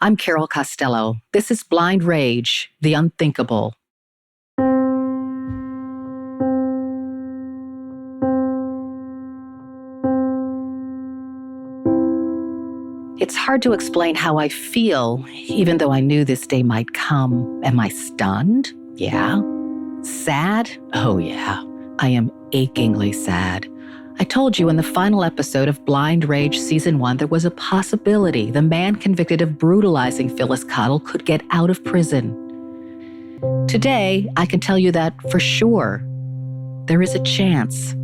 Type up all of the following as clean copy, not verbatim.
I'm Carol Costello. This is Blind Rage, the Unthinkable. It's hard to explain how I feel, even though I knew this day might come. Am I stunned? Yeah. Sad? Oh, yeah. I am achingly sad. I told you in the final episode of Blind Rage Season 1 there was a possibility the man convicted of brutalizing Phyllis Cottle could get out of prison. Today, I can tell you that for sure, there is a chance.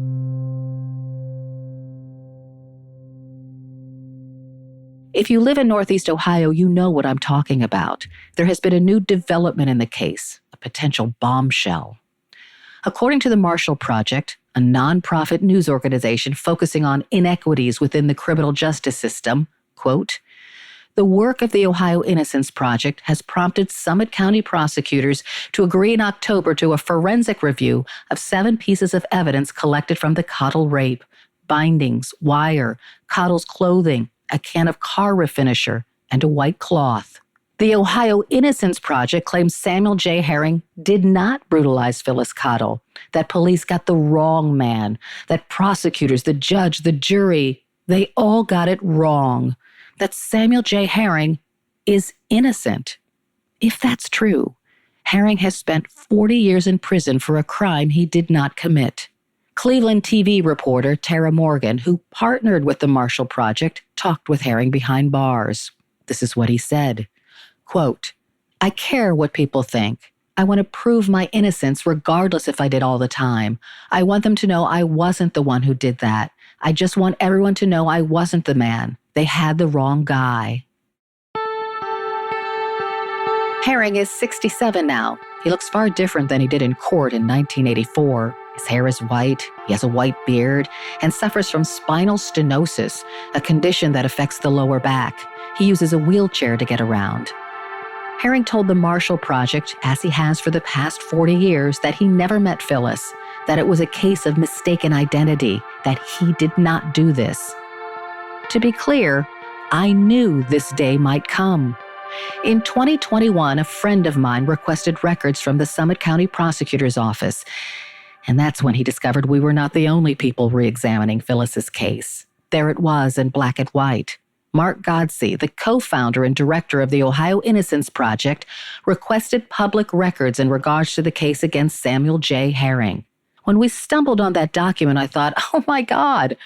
If you live in Northeast Ohio, you know what I'm talking about. There has been a new development in the case, a potential bombshell. According to the Marshall Project, a nonprofit news organization focusing on inequities within the criminal justice system, quote, the work of the Ohio Innocence Project has prompted Summit County prosecutors to agree in October to a forensic review of 7 pieces of evidence collected from the Cottle rape: bindings, wire, Cottle's clothing, a can of car refinisher, and a white cloth. The Ohio Innocence Project claims Samuel J. Herring did not brutalize Phyllis Cottle, that police got the wrong man, that prosecutors, the judge, the jury, they all got it wrong, that Samuel J. Herring is innocent. If that's true, Herring has spent 40 years in prison for a crime he did not commit. Cleveland TV reporter Tara Morgan, who partnered with the Marshall Project, talked with Herring behind bars. This is what he said, quote, I care what people think. I want to prove my innocence regardless if I did all the time. I want them to know I wasn't the one who did that. I just want everyone to know I wasn't the man. They had the wrong guy. Herring is 67 now. He looks far different than he did in court in 1984. His hair is white, he has a white beard, and suffers from spinal stenosis, a condition that affects the lower back. He uses a wheelchair to get around. Herring told the Marshall Project, as he has for the past 40 years, that he never met Phyllis, that it was a case of mistaken identity, that he did not do this. To be clear, I knew this day might come. In 2021, a friend of mine requested records from the Summit County Prosecutor's Office, and that's when he discovered we were not the only people re-examining Phyllis's case. There it was in black and white. Mark Godsey, the co-founder and director of the Ohio Innocence Project, requested public records in regards to the case against Samuel J. Herring. When we stumbled on that document, I thought, oh my God,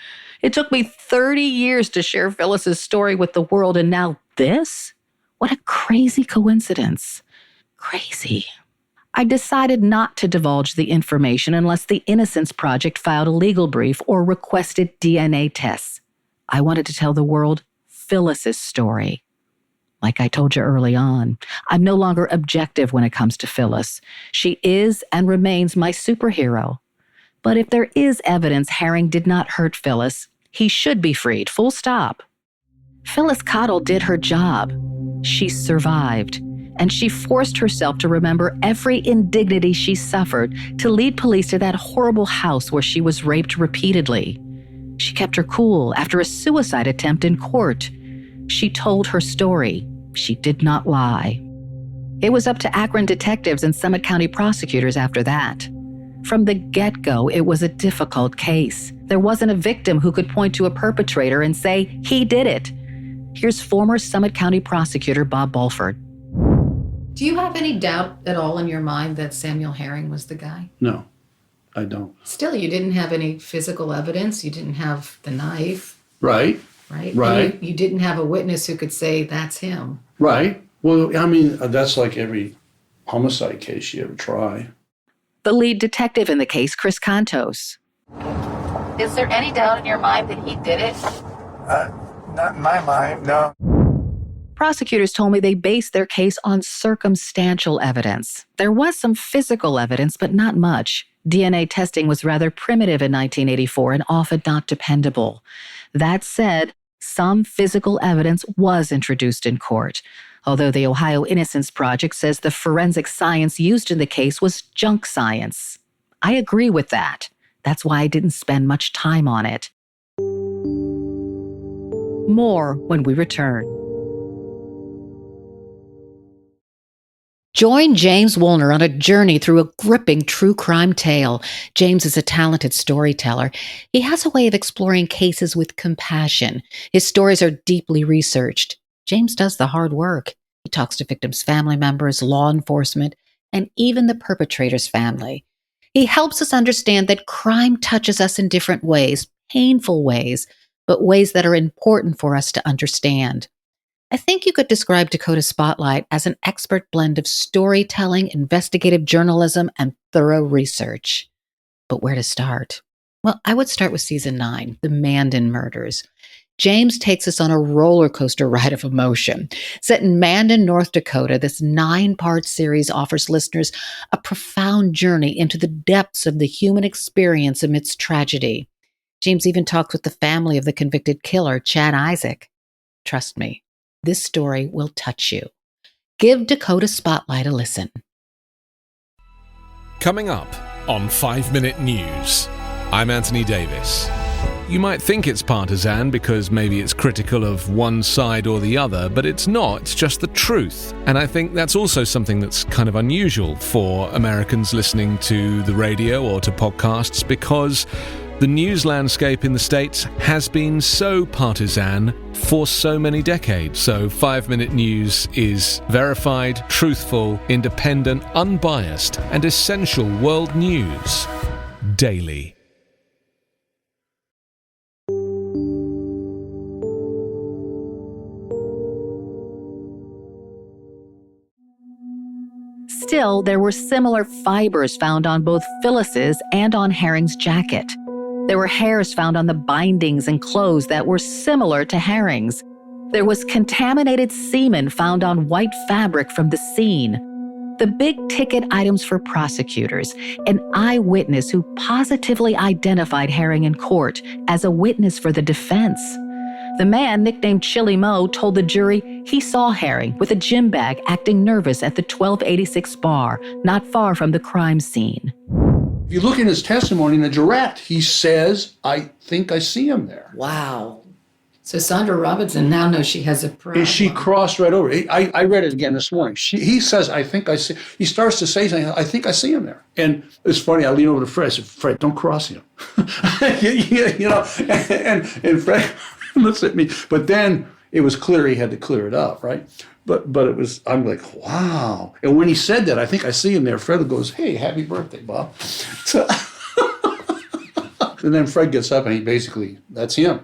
it took me 30 years to share Phyllis's story with the world, and now this? What a crazy coincidence. Crazy. I decided not to divulge the information unless the Innocence Project filed a legal brief or requested DNA tests. I wanted to tell the world Phyllis's story. Like I told you early on, I'm no longer objective when it comes to Phyllis. She is and remains my superhero. But if there is evidence Herring did not hurt Phyllis, he should be freed, full stop. Phyllis Cottle did her job. She survived. And she forced herself to remember every indignity she suffered to lead police to that horrible house where she was raped repeatedly. She kept her cool after a suicide attempt in court. She told her story. She did not lie. It was up to Akron detectives and Summit County prosecutors after that. From the get-go, it was a difficult case. There wasn't a victim who could point to a perpetrator and say, he did it. Here's former Summit County prosecutor Bob Bulford. Do you have any doubt at all in your mind that Samuel Herring was the guy? No, I don't. Still, you didn't have any physical evidence. You didn't have the knife. Right. Right? Right. You didn't have a witness who could say, that's him. Right. Well, I mean, that's like every homicide case you ever try. The lead detective in the case, Chris Contos. Is there any doubt in your mind that he did it? Not in my mind, no. Prosecutors told me they based their case on circumstantial evidence. There was some physical evidence, but not much. DNA testing was rather primitive in 1984 and often not dependable. That said, some physical evidence was introduced in court, although the Ohio Innocence Project says the forensic science used in the case was junk science. I agree with that. That's why I didn't spend much time on it. More when we return. Join James Woolner on a journey through a gripping true crime tale. James is a talented storyteller. He has a way of exploring cases with compassion. His stories are deeply researched. James does the hard work. He talks to victims' family members, law enforcement, and even the perpetrator's family. He helps us understand that crime touches us in different ways, painful ways, but ways that are important for us to understand. I think you could describe Dakota Spotlight as an expert blend of storytelling, investigative journalism, and thorough research. But where to start? Well, I would start with season 9, The Mandan Murders. James takes us on a roller coaster ride of emotion. Set in Mandan, North Dakota, this 9-part series offers listeners a profound journey into the depths of the human experience amidst tragedy. James even talks with the family of the convicted killer, Chad Isaac. Trust me, this story will touch you. Give Dakota Spotlight a listen. Coming up on 5 Minute News, I'm Anthony Davis. You might think it's partisan because maybe it's critical of one side or the other, but it's not. It's just the truth. And I think that's also something that's kind of unusual for Americans listening to the radio or to podcasts, because the news landscape in the States has been so partisan for so many decades. So 5 Minute News is verified, truthful, independent, unbiased, and essential world news daily. Still, there were similar fibers found on both Phyllis's and on Herring's jacket. There were hairs found on the bindings and clothes that were similar to Herring's. There was contaminated semen found on white fabric from the scene. The big-ticket items for prosecutors, an eyewitness who positively identified Herring in court as a witness for the defense. The man, nicknamed Chili Mo, told the jury he saw Herring with a gym bag acting nervous at the 1286 bar, not far from the crime scene. If you look in his testimony in the direct, he says, I think I see him there. Wow. So Sandra Robinson now knows she has a problem. And she crossed right over. I read it again this morning. He says, I think I see. He starts to say something, I think I see him there. And it's funny, I lean over to Fred, I said, Fred, don't cross him. you know, and Fred looks at me. But then it was clear he had to clear it up, right? But it was, I'm like, wow. And when he said that, I think I see him there, Fred goes, hey, happy birthday, Bob. So, and then Fred gets up and he basically, that's him,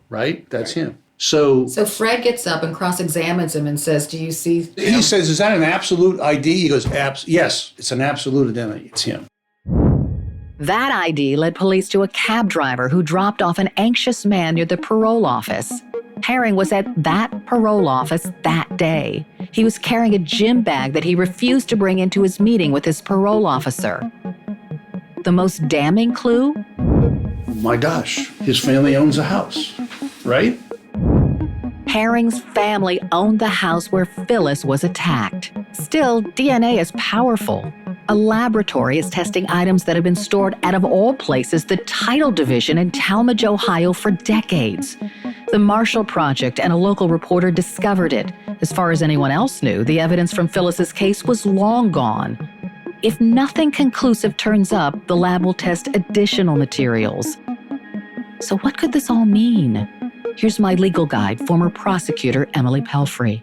right? That's him. So Fred gets up and cross-examines him and says, do you see him? He says, is that an absolute ID? He goes, yes, it's an absolute identity. It's him. That ID led police to a cab driver who dropped off an anxious man near the parole office. Herring was at that parole office that day. He was carrying a gym bag that he refused to bring into his meeting with his parole officer. The most damning clue? My gosh, his family owns a house, right? Herring's family owned the house where Phyllis was attacked. Still, DNA is powerful. A laboratory is testing items that have been stored out of all places, the title division in Talmadge, Ohio, for decades. The Marshall Project and a local reporter discovered it. As far as anyone else knew, the evidence from Phyllis's case was long gone. If nothing conclusive turns up, the lab will test additional materials. So what could this all mean? Here's my legal guide, former prosecutor Emily Pelfrey.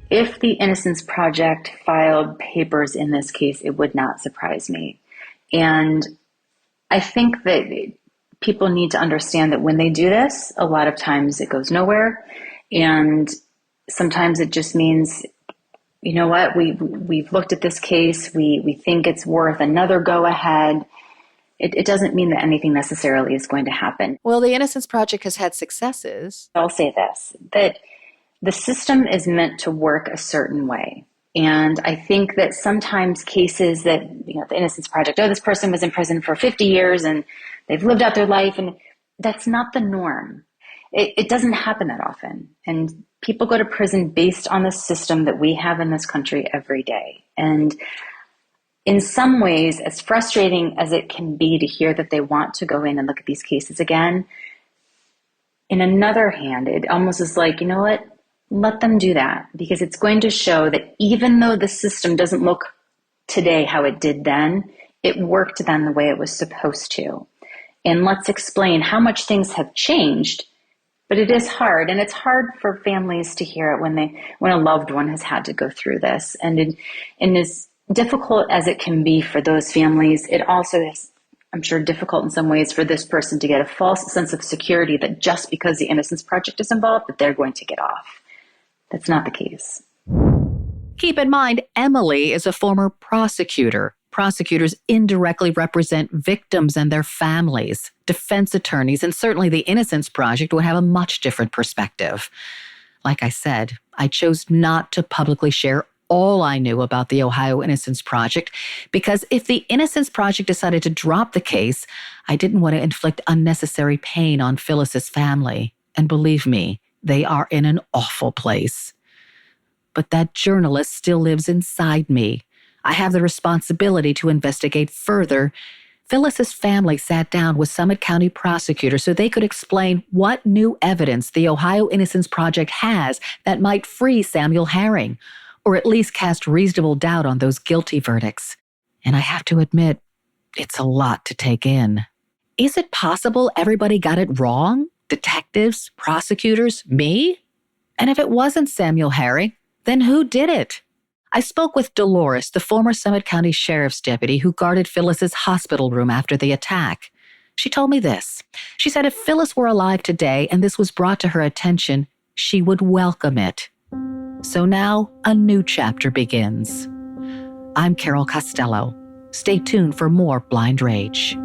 If the Innocence Project filed papers in this case, it would not surprise me. And I think that people need to understand that when they do this, a lot of times it goes nowhere. And sometimes it just means, you know what, we've looked at this case, we think it's worth another go ahead. It doesn't mean that anything necessarily is going to happen. Well, the Innocence Project has had successes. I'll say this, that the system is meant to work a certain way. And I think that sometimes cases that, the Innocence Project, this person was in prison for 50 years and they've lived out their life, and that's not the norm. It doesn't happen that often. And people go to prison based on the system that we have in this country every day. And in some ways, as frustrating as it can be to hear that they want to go in and look at these cases again, in another hand, it almost is like, you know what? let them do that, because it's going to show that even though the system doesn't look today how it did then, it worked then the way it was supposed to. And let's explain how much things have changed. But it is hard, and it's hard for families to hear it when a loved one has had to go through this. And as difficult as it can be for those families, it also is, I'm sure, difficult in some ways for this person to get a false sense of security that just because the Innocence Project is involved, that they're going to get off. That's not the case. Keep in mind, Emily is a former prosecutor. Prosecutors indirectly represent victims and their families. Defense attorneys, and certainly the Innocence Project, would have a much different perspective. Like I said, I chose not to publicly share all I knew about the Ohio Innocence Project because if the Innocence Project decided to drop the case, I didn't want to inflict unnecessary pain on Phyllis's family. And believe me, they are in an awful place. But that journalist still lives inside me. I have the responsibility to investigate further. Phyllis's family sat down with Summit County prosecutors so they could explain what new evidence the Ohio Innocence Project has that might free Samuel Herring, or at least cast reasonable doubt on those guilty verdicts. And I have to admit, it's a lot to take in. Is it possible everybody got it wrong? Detectives, prosecutors, me? And if it wasn't Samuel Herring, then who did it? I spoke with Dolores, the former Summit County Sheriff's deputy who guarded Phyllis's hospital room after the attack. She told me this. She said if Phyllis were alive today and this was brought to her attention, she would welcome it. So now a new chapter begins. I'm Carol Costello. Stay tuned for more Blind Rage.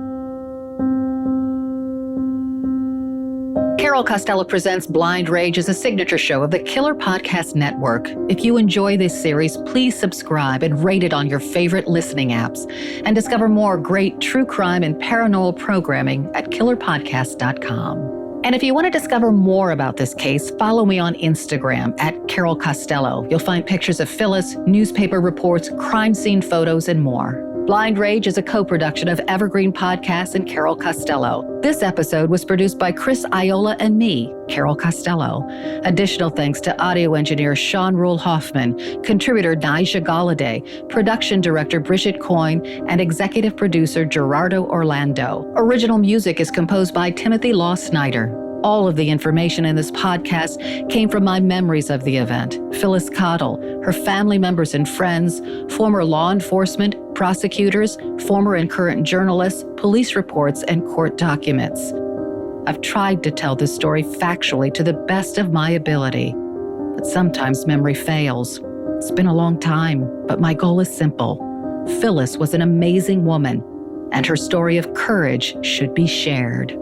Carol Costello presents Blind Rage as a signature show of the Killer Podcast Network. If you enjoy this series, please subscribe and rate it on your favorite listening apps. And discover more great true crime and paranormal programming at killerpodcast.com. And if you want to discover more about this case, follow me on Instagram at Carol Costello. You'll find pictures of Phyllis, newspaper reports, crime scene photos, and more. Blind Rage is a co-production of Evergreen Podcasts and Carol Costello. This episode was produced by Chris Aiola and me, Carol Costello. Additional thanks to audio engineer Sean Rule-Hoffman, contributor Nijah Golliday, production director Brigid Coyne, and executive producer Gerardo Orlando. Original music is composed by Timothy Law Snyder. All of the information in this podcast came from my memories of the event. Phyllis Cottle, her family members and friends, former law enforcement, prosecutors, former and current journalists, police reports, and court documents. I've tried to tell this story factually to the best of my ability, but sometimes memory fails. It's been a long time, but my goal is simple. Phyllis was an amazing woman, and her story of courage should be shared.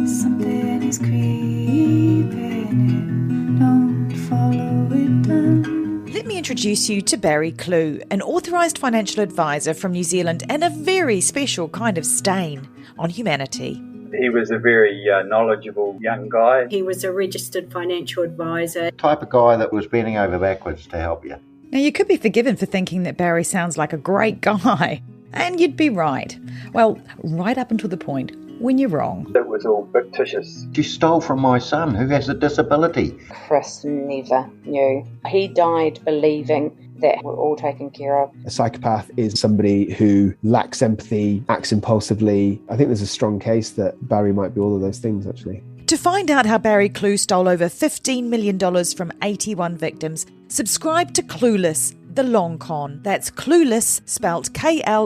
Something is creeping in, don't follow it down. Let me introduce you to Barry Clue, an authorised financial advisor from New Zealand and a very special kind of stain on humanity. He was a very knowledgeable young guy. He was a registered financial advisor. Type of guy that was bending over backwards to help you. Now, you could be forgiven for thinking that Barry sounds like a great guy, and you'd be right. Well, right up until the point when you're wrong. It was all fictitious. She stole from my son who has a disability. Chris never knew. He died believing that we're all taken care of. A psychopath is somebody who lacks empathy, acts impulsively. I think there's a strong case that Barry might be all of those things, actually. To find out how Barry Clue stole over $15 million from 81 victims, subscribe to Clueless, The Long Con. That's Clueless, spelt Klooghless.